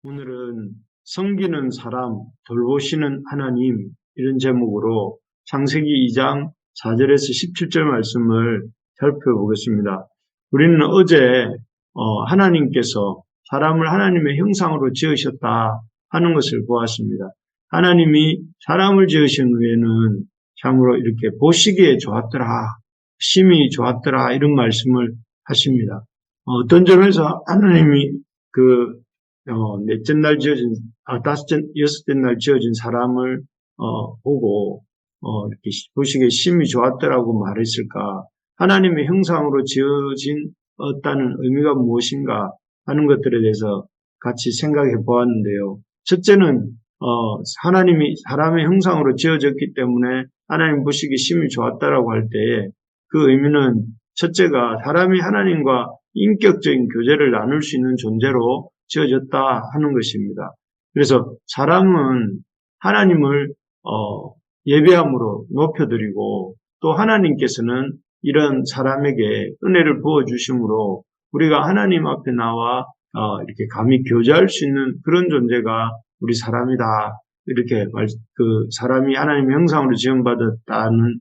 오늘은 섬기는 사람, 돌보시는 하나님 이런 제목으로 창세기 2장 4절에서 17절 말씀을 살펴보겠습니다. 우리는 어제 하나님께서 사람을 하나님의 형상으로 지으셨다 하는 것을 보았습니다. 하나님이 사람을 지으신 후에는 참으로 이렇게 보시기에 좋았더라, 심히 좋았더라 이런 말씀을 하십니다. 어떤 점에서 하나님이 넷째 날 지어진, 여섯째 날 지어진 사람을, 보고, 이렇게 보시기에 심히 좋았더라고 말했을까? 하나님의 형상으로 지어졌다는 의미가 무엇인가 하는 것들에 대해서 같이 생각해 보았는데요. 첫째는, 하나님이 사람의 형상으로 지어졌기 때문에 하나님 보시기에 심히 좋았다라고 할 때에 그 의미는 첫째가 사람이 하나님과 인격적인 교제를 나눌 수 있는 존재로 지어졌다 하는 것입니다. 그래서 사람은 하나님을 예배함으로 높여드리고 또 하나님께서는 이런 사람에게 은혜를 부어주심으로 우리가 하나님 앞에 나와 이렇게 감히 교제할 수 있는 그런 존재가 우리 사람이다. 이렇게 사람이 하나님의 형상으로 지음받았다는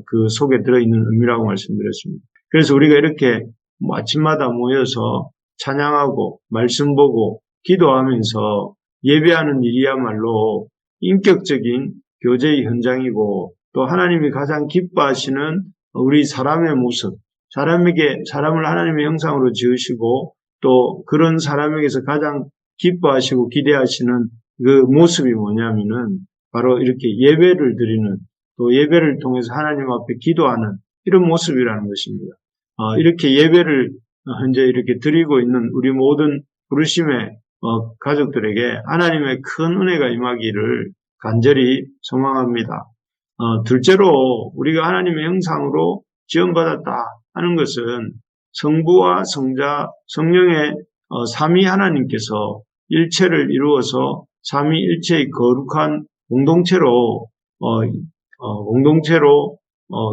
그 속에 들어있는 의미라고 말씀드렸습니다. 그래서 우리가 이렇게 아침마다 모여서 찬양하고 말씀 보고 기도하면서 예배하는 일이야말로 인격적인 교제의 현장이고 또 하나님이 가장 기뻐하시는 우리 사람의 모습, 사람을 하나님의 형상으로 지으시고 또 그런 사람에게서 가장 기뻐하시고 기대하시는 그 모습이 뭐냐면은 바로 이렇게 예배를 드리는 또 예배를 통해서 하나님 앞에 기도하는 이런 모습이라는 것입니다. 이렇게 예배를 현재 이렇게 드리고 있는 우리 모든 부르심의 가족들에게 하나님의 큰 은혜가 임하기를 간절히 소망합니다. 둘째로 우리가 하나님의 형상으로 지음받았다 하는 것은 성부와 성자, 성령의 삼위 하나님께서 일체를 이루어서 삼위일체의 거룩한 공동체로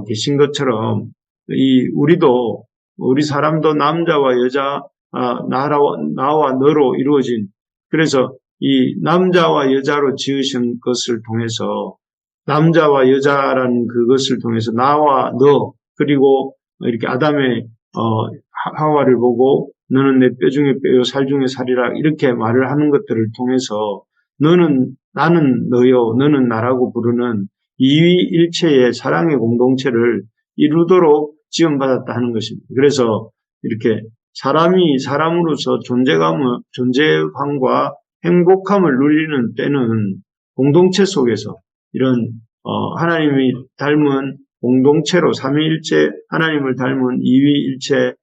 계신 것처럼 우리 사람도 남자와 여자, 나와 너로 이루어진, 그래서 이 남자와 여자로 지으신 것을 통해서, 남자와 여자라는 그것을 통해서 나와 너, 그리고 이렇게 아담의, 하와를 보고, 너는 내 뼈 중에 뼈요, 살 중에 살이라, 이렇게 말을 하는 것들을 통해서, 나는 너요, 너는 나라고 부르는 이위일체의 사랑의 공동체를 이루도록 지원받았다 하는 것입니다. 그래서 이렇게 사람이 사람으로서 존재감과 행복함을 누리는 때는 공동체 속에서 이런 하나님이 닮은 공동체로 삼위일체 하나님을 닮은 이위일체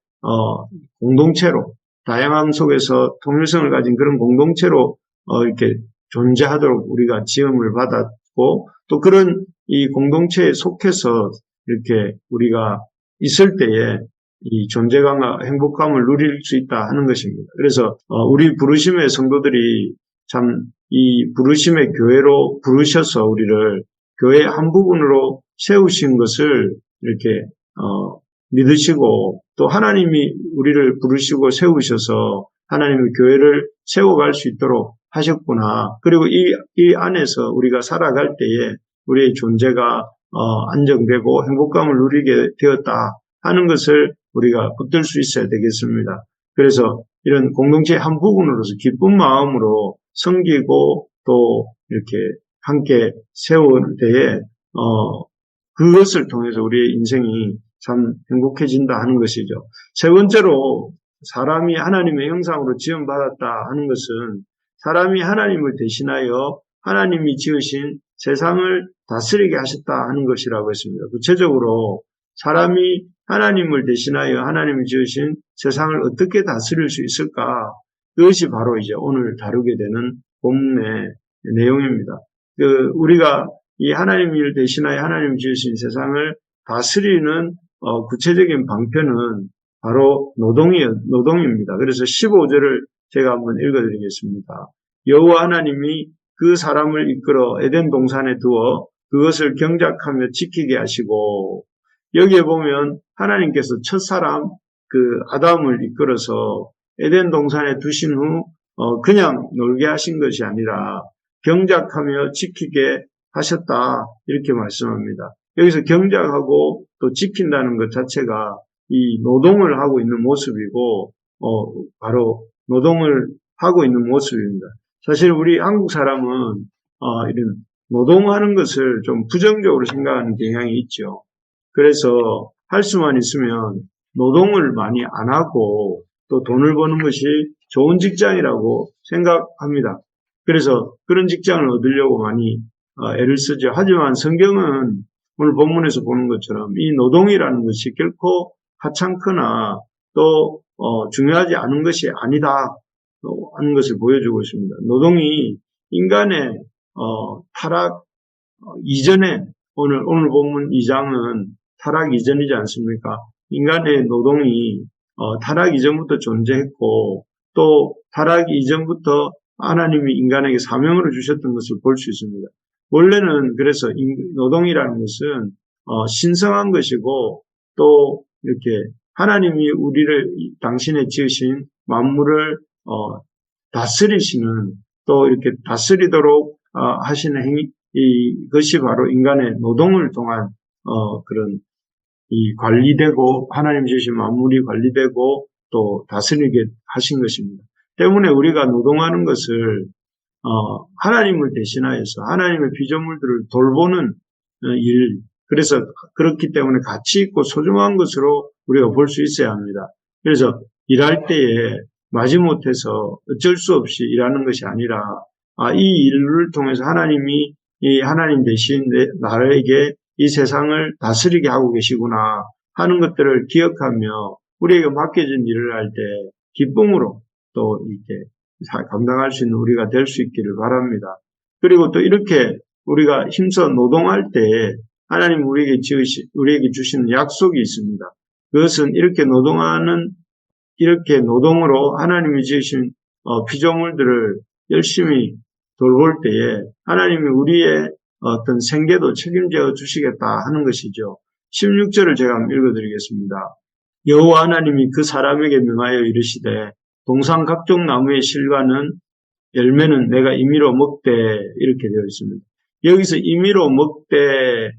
공동체로 다양함 속에서 통일성을 가진 그런 공동체로 이렇게 존재하도록 우리가 지음을 받았고 또 그런 이 공동체에 속해서 이렇게 우리가 있을 때에 이 존재감과 행복감을 누릴 수 있다 하는 것입니다. 그래서 우리 부르심의 성도들이 참 이 부르심의 교회로 부르셔서 우리를 교회의 한 부분으로 세우신 것을 이렇게 믿으시고 또 하나님이 우리를 부르시고 세우셔서 하나님의 교회를 세워갈 수 있도록 하셨구나. 그리고 이 안에서 우리가 살아갈 때에 우리의 존재가 안정되고 행복감을 누리게 되었다 하는 것을 우리가 붙들 수 있어야 되겠습니다. 그래서 이런 공동체의 한 부분으로서 기쁜 마음으로 섬기고 또 이렇게 함께 세울 때에 그것을 통해서 우리의 인생이 참 행복해진다 하는 것이죠. 세 번째로 사람이 하나님의 형상으로 지음받았다 하는 것은 사람이 하나님을 대신하여 하나님이 지으신 세상을 다스리게 하셨다 하는 것이라고 했습니다. 구체적으로 사람이 하나님을 대신하여 하나님이 지으신 세상을 어떻게 다스릴 수 있을까? 그것이 바로 이제 오늘 다루게 되는 본문의 내용입니다. 우리가 이 하나님을 대신하여 하나님이 지으신 세상을 다스리는 구체적인 방편은 바로 노동입니다. 그래서 15절을 제가 한번 읽어드리겠습니다. 여호와 하나님이 그 사람을 이끌어 에덴 동산에 두어 그것을 경작하며 지키게 하시고 여기에 보면 하나님께서 첫사람 아담을 이끌어서 에덴 동산에 두신 후 그냥 놀게 하신 것이 아니라 경작하며 지키게 하셨다. 이렇게 말씀합니다. 여기서 경작하고 또 지킨다는 것 자체가 이 노동을 하고 있는 모습이고, 바로 노동을 하고 있는 모습입니다. 사실 우리 한국 사람은, 이런 노동하는 것을 좀 부정적으로 생각하는 경향이 있죠. 그래서 할 수만 있으면 노동을 많이 안 하고 또 돈을 버는 것이 좋은 직장이라고 생각합니다. 그래서 그런 직장을 얻으려고 많이 애를 쓰죠. 하지만 성경은 오늘 본문에서 보는 것처럼 이 노동이라는 것이 결코 하찮거나 또 중요하지 않은 것이 아니다 하는 것을 보여주고 있습니다. 노동이 인간의 타락 이전에 오늘 본문 2장은 타락 이전이지 않습니까? 인간의 노동이 타락 이전부터 존재했고 또 타락 이전부터 하나님이 인간에게 사명으로 주셨던 것을 볼 수 있습니다. 원래는 그래서 노동이라는 것은 신성한 것이고 또 이렇게 하나님이 우리를 당신의 지으신 만물을 다스리시는 또 이렇게 다스리도록 하시는 행위 이것이 바로 인간의 노동을 통한 그런 이 관리되고 하나님 주신 만물이 관리되고 또 다스리게 하신 것입니다. 때문에 우리가 노동하는 것을 하나님을 대신하여서 하나님의 피조물들을 돌보는 일, 그래서 그렇기 때문에 가치 있고 소중한 것으로 우리가 볼 수 있어야 합니다. 그래서 일할 때에 마지못해서 어쩔 수 없이 일하는 것이 아니라 이 일을 통해서 하나님이 이 하나님 대신 나에게 이 세상을 다스리게 하고 계시구나 하는 것들을 기억하며 우리에게 맡겨진 일을 할 때 기쁨으로 또 이렇게 감당할 수 있는 우리가 될 수 있기를 바랍니다. 그리고 또 이렇게 우리가 힘써 노동할 때 하나님 우리에게 주시는 약속이 있습니다. 그것은 이렇게 노동으로 하나님이 지으신 피조물들을 열심히 돌볼 때에 하나님이 우리의 어떤 생계도 책임져 주시겠다 하는 것이죠. 16절을 제가 한번 읽어드리겠습니다. 여호와 하나님이 그 사람에게 명하여 이르시되 동산 각종 나무의 실과는 열매는 내가 임의로 먹되 이렇게 되어 있습니다. 여기서 임의로 먹되의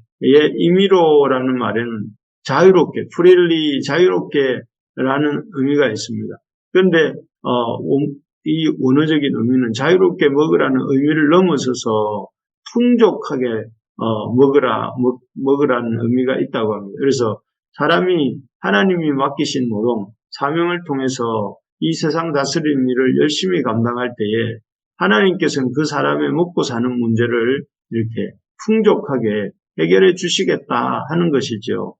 임의로라는 말에는 자유롭게, 프릴리 자유롭게 라는 의미가 있습니다. 그런데 이 원어적인 의미는 자유롭게 먹으라는 의미를 넘어서서 풍족하게 먹으라는 의미가 있다고 합니다. 그래서 사람이 하나님이 맡기신 노동, 사명을 통해서 이 세상 다스리는 일을 열심히 감당할 때에 하나님께서는 그 사람의 먹고 사는 문제를 이렇게 풍족하게 해결해 주시겠다 하는 것이죠.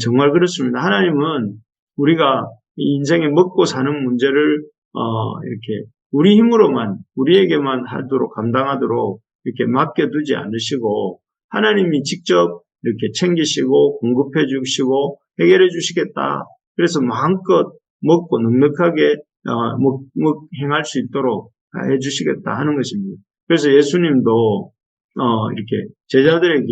정말 그렇습니다. 하나님은 우리가 인생에 먹고 사는 문제를 이렇게 우리 힘으로만 우리에게만 하도록 감당하도록 이렇게 맡겨두지 않으시고 하나님이 직접 이렇게 챙기시고 공급해 주시고 해결해 주시겠다. 그래서 마음껏 먹고 넉넉하게 행할 수 있도록 해 주시겠다 하는 것입니다. 그래서 예수님도 이렇게 제자들에게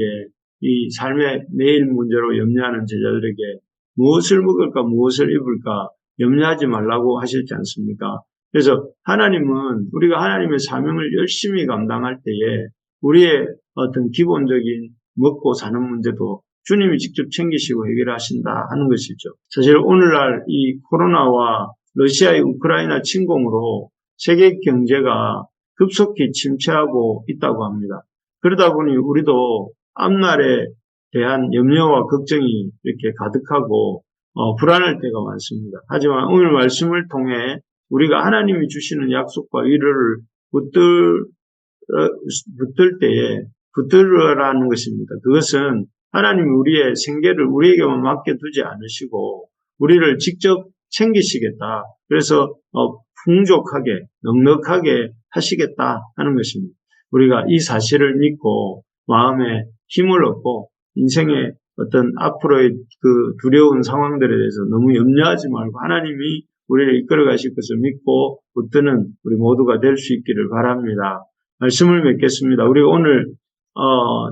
이 삶의 내일 문제로 염려하는 제자들에게 무엇을 먹을까 무엇을 입을까 염려하지 말라고 하셨지 않습니까? 그래서 하나님은 우리가 하나님의 사명을 열심히 감당할 때에 우리의 어떤 기본적인 먹고 사는 문제도 주님이 직접 챙기시고 해결하신다 하는 것이죠. 사실 오늘날 이 코로나와 러시아의 우크라이나 침공으로 세계 경제가 급속히 침체하고 있다고 합니다. 그러다 보니 우리도 앞날에 대한 염려와 걱정이 이렇게 가득하고 불안할 때가 많습니다. 하지만 오늘 말씀을 통해 우리가 하나님이 주시는 약속과 위로를 붙들 때에 붙들으라는 것입니다. 그것은 하나님이 우리의 생계를 우리에게만 맡겨두지 않으시고 우리를 직접 챙기시겠다. 그래서 풍족하게 넉넉하게 하시겠다 하는 것입니다. 우리가 이 사실을 믿고 마음에 힘을 얻고 인생의 어떤 앞으로의 그 두려운 상황들에 대해서 너무 염려하지 말고 하나님이 우리를 이끌어 가실 것을 믿고 붙드는 우리 모두가 될 수 있기를 바랍니다. 말씀을 맺겠습니다. 우리가 오늘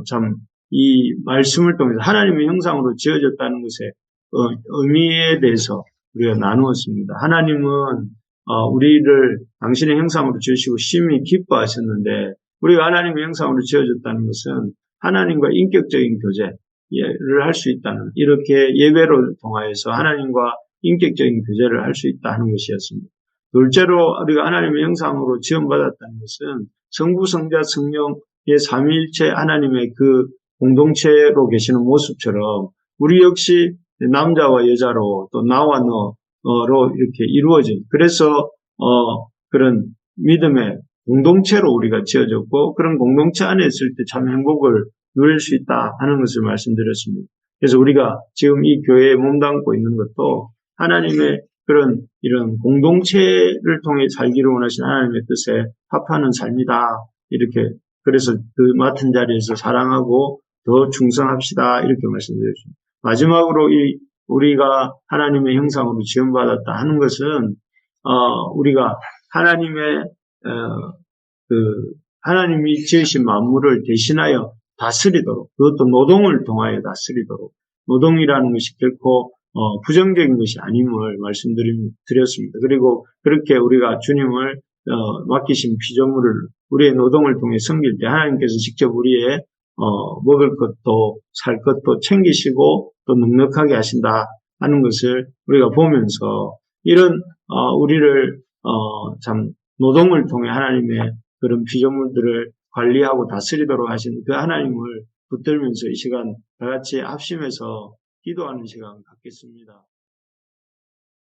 참 이 말씀을 통해서 하나님의 형상으로 지어졌다는 것의 의미에 대해서 우리가 나누었습니다. 하나님은 우리를 당신의 형상으로 지으시고 심히 기뻐하셨는데 우리가 하나님의 형상으로 지어졌다는 것은 하나님과 인격적인 교제를 할 수 있다는 이렇게 예배를 통하여서 하나님과 인격적인 교제를 할 수 있다 하는 것이었습니다. 둘째로 우리가 하나님의 형상으로 지원받았다는 것은 성부, 성자, 성령의 삼위일체 하나님의 그 공동체로 계시는 모습처럼 우리 역시 남자와 여자로 또 나와 너로 이렇게 이루어진 그래서 그런 믿음의 공동체로 우리가 지어졌고 그런 공동체 안에 있을 때 참 행복을 누릴 수 있다 하는 것을 말씀드렸습니다. 그래서 우리가 지금 이 교회에 몸담고 있는 것도 하나님의 그런 이런 공동체를 통해 살기를 원하신 하나님의 뜻에 합하는 삶이다. 이렇게 그래서 그 맡은 자리에서 사랑하고 더 충성합시다. 이렇게 말씀드렸습니다. 마지막으로 우리가 하나님의 형상으로 지원받았다 하는 것은 우리가 하나님의 하나님이 지으신 만물을 대신하여 다스리도록 그것도 노동을 통하여 다스리도록 노동이라는 것이 결코 부정적인 것이 아님을 말씀드렸습니다. 그리고 그렇게 우리가 주님을 맡기신 피조물을 우리의 노동을 통해 섬길 때 하나님께서 직접 우리의 먹을 것도 살 것도 챙기시고 또 넉넉하게 하신다 하는 것을 우리가 보면서 이런 우리를 참 노동을 통해 하나님의 그런 피조물들을 관리하고 다스리도록 하신 그 하나님을 붙들면서 이 시간 다 같이 합심해서 기도하는 시간 갖겠습니다.